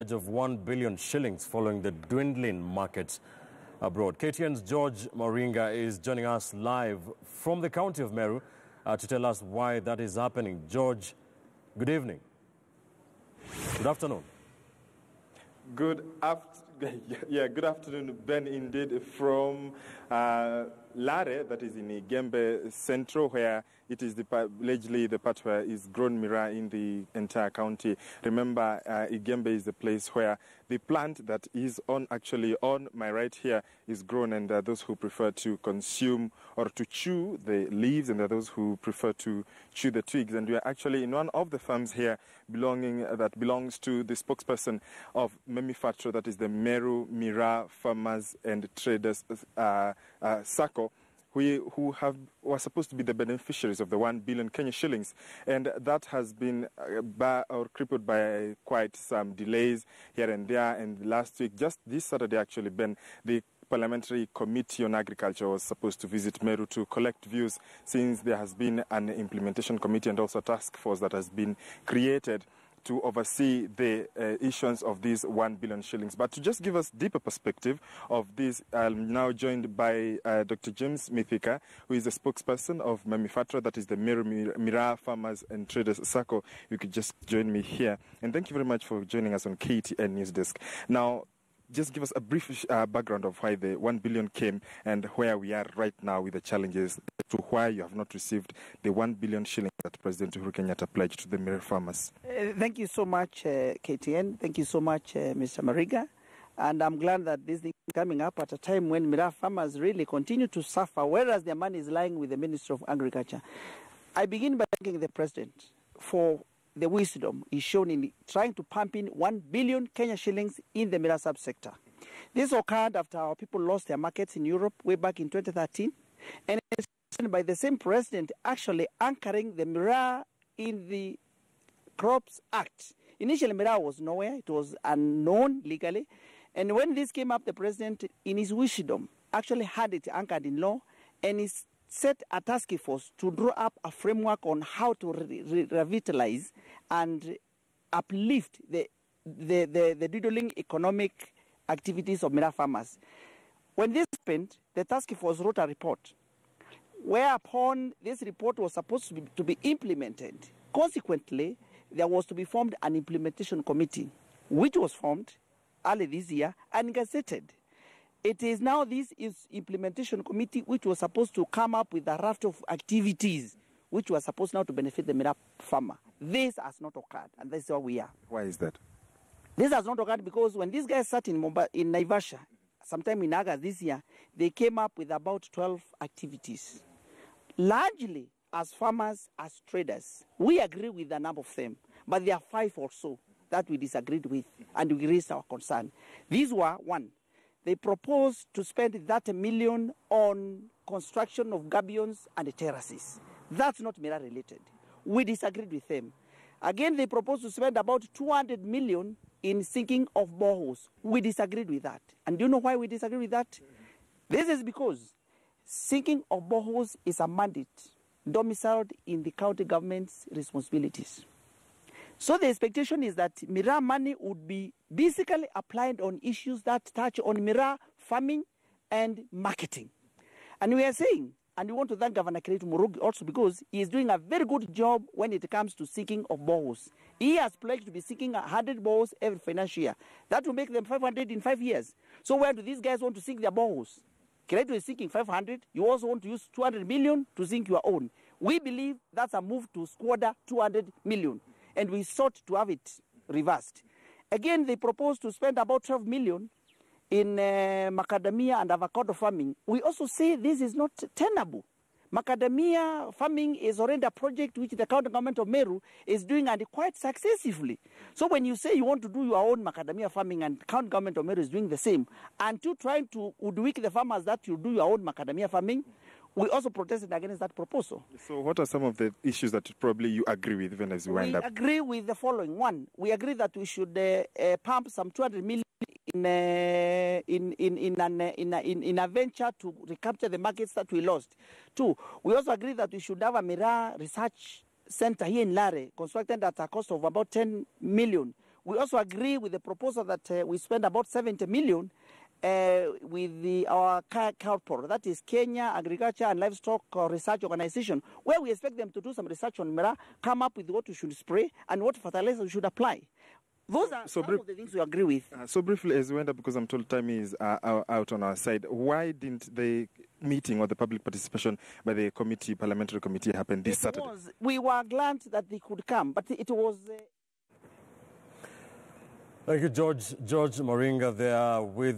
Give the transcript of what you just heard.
Of 1 billion shillings following the dwindling markets abroad. KTN's George Moringa is joining us live from the county of Meru to tell us why that is happening. George, good evening. Good afternoon. Good afternoon, Ben, indeed, from Lare, that is in Igembe Central, where it is allegedly the part where is grown Miraa in the entire county. Remember, Igembe is the place where the plant that is actually on my right here is grown, and there are those who prefer to consume or to chew the leaves, and there are those who prefer to chew the twigs. And we are actually in one of the farms here that belongs to the spokesperson of Memifatra, that is the Meru Miraa Farmers and Traders Circle, who were supposed to be the beneficiaries of the 1 billion Kenya shillings, and that has been crippled by quite some delays here and there. And last week, just this Saturday actually, Ben, the Parliamentary Committee on Agriculture was supposed to visit Meru to collect views, since there has been an implementation committee and also a task force that has been created to oversee the issuance of these 1 billion shillings. But to just give us deeper perspective of this, I'm now joined by Dr. James Mithika, who is the spokesperson of Memifatra, that is the Meru Miraa Farmers and Traders Circle. You could just join me here. And thank you very much for joining us on KTN News Desk. Now, just give us a brief background of why the 1 billion came and where we are right now with the challenges to why you have not received the 1 billion shilling that President Uhuru Kenyatta pledged to the Miraa farmers. Thank you so much, KTN. Thank you so much, Mr. Mariga. And I'm glad that this thing is coming up at a time when Miraa farmers really continue to suffer, whereas their money is lying with the Ministry of Agriculture. I begin by thanking the President for the wisdom is shown in trying to pump in 1 billion Kenya shillings in the Miraa subsector. This occurred after our people lost their markets in Europe way back in 2013, and it's by the same president actually anchoring the Miraa in the Crops Act. Initially, Miraa was nowhere. It was unknown legally. And when this came up, the president, in his wisdom, actually had it anchored in law, and he set a task force to draw up a framework on how to revitalize and uplift the dwindling economic activities of Miraa farmers. When this happened, the task force wrote a report, whereupon this report was supposed to be implemented. Consequently, there was to be formed an implementation committee, which was formed early this year and gazetted. It is now this implementation committee which was supposed to come up with a raft of activities which were supposed now to benefit the Miraa farmer. This has not occurred, and this is where we are. Why is that? This has not occurred because when these guys sat in Naivasha, sometime in August this year, they came up with about 12 activities. Largely, as farmers, as traders, we agree with a number of them, but there are 5 or so that we disagreed with, and we raised our concern. These were, 1, they proposed to spend 30 million on construction of gabions and terraces. That's not Miraa related. We disagreed with them. Again, they proposed to spend about 200 million in sinking of boreholes. We disagreed with that. And do you know why we disagree with that? This is because sinking of boreholes is a mandate domiciled in the county government's responsibilities. So the expectation is that Miraa money would be basically applied on issues that touch on Miraa farming and marketing. And we are saying, and we want to thank Governor Kiretu Murugi also because he is doing a very good job when it comes to seeking of boreholes. He has pledged to be seeking 100 boreholes every financial year. That will make them 500 in 5 years. So where do these guys want to sink their boreholes? Kiretu is seeking 500. You also want to use 200 million to sink your own. We believe that's a move to squander 200 million. And we sought to have it reversed. Again, they proposed to spend about 12 million in macadamia and avocado farming. We also say this is not tenable. Macadamia farming is already a project which the county government of Meru is doing, and quite successfully. So when you say you want to do your own macadamia farming and the county government of Meru is doing the same, and you trying to hoodwink the farmers that you do your own macadamia farming, we also protested against that proposal. So what are some of the issues that probably you agree with even as you wind up? We agree with the following. 1, we agree that we should pump some 200 million in a venture to recapture the markets that we lost. 2, we also agree that we should have a Miraa research center here in Lare, constructed at a cost of about 10 million, We also agree with the proposal that we spend about 70 million with our CARPOR, that is Kenya Agriculture and Livestock Research Organization, where we expect them to do some research on Miraa, come up with what we should spray and what fertilizer we should apply. Those are some of the things we agree with. So briefly, as we went up, because I'm told time is out on our side, why didn't the meeting or the public participation by the parliamentary committee happen this Saturday? We were glad that they could come, but it was... Thank you, George Moringa there with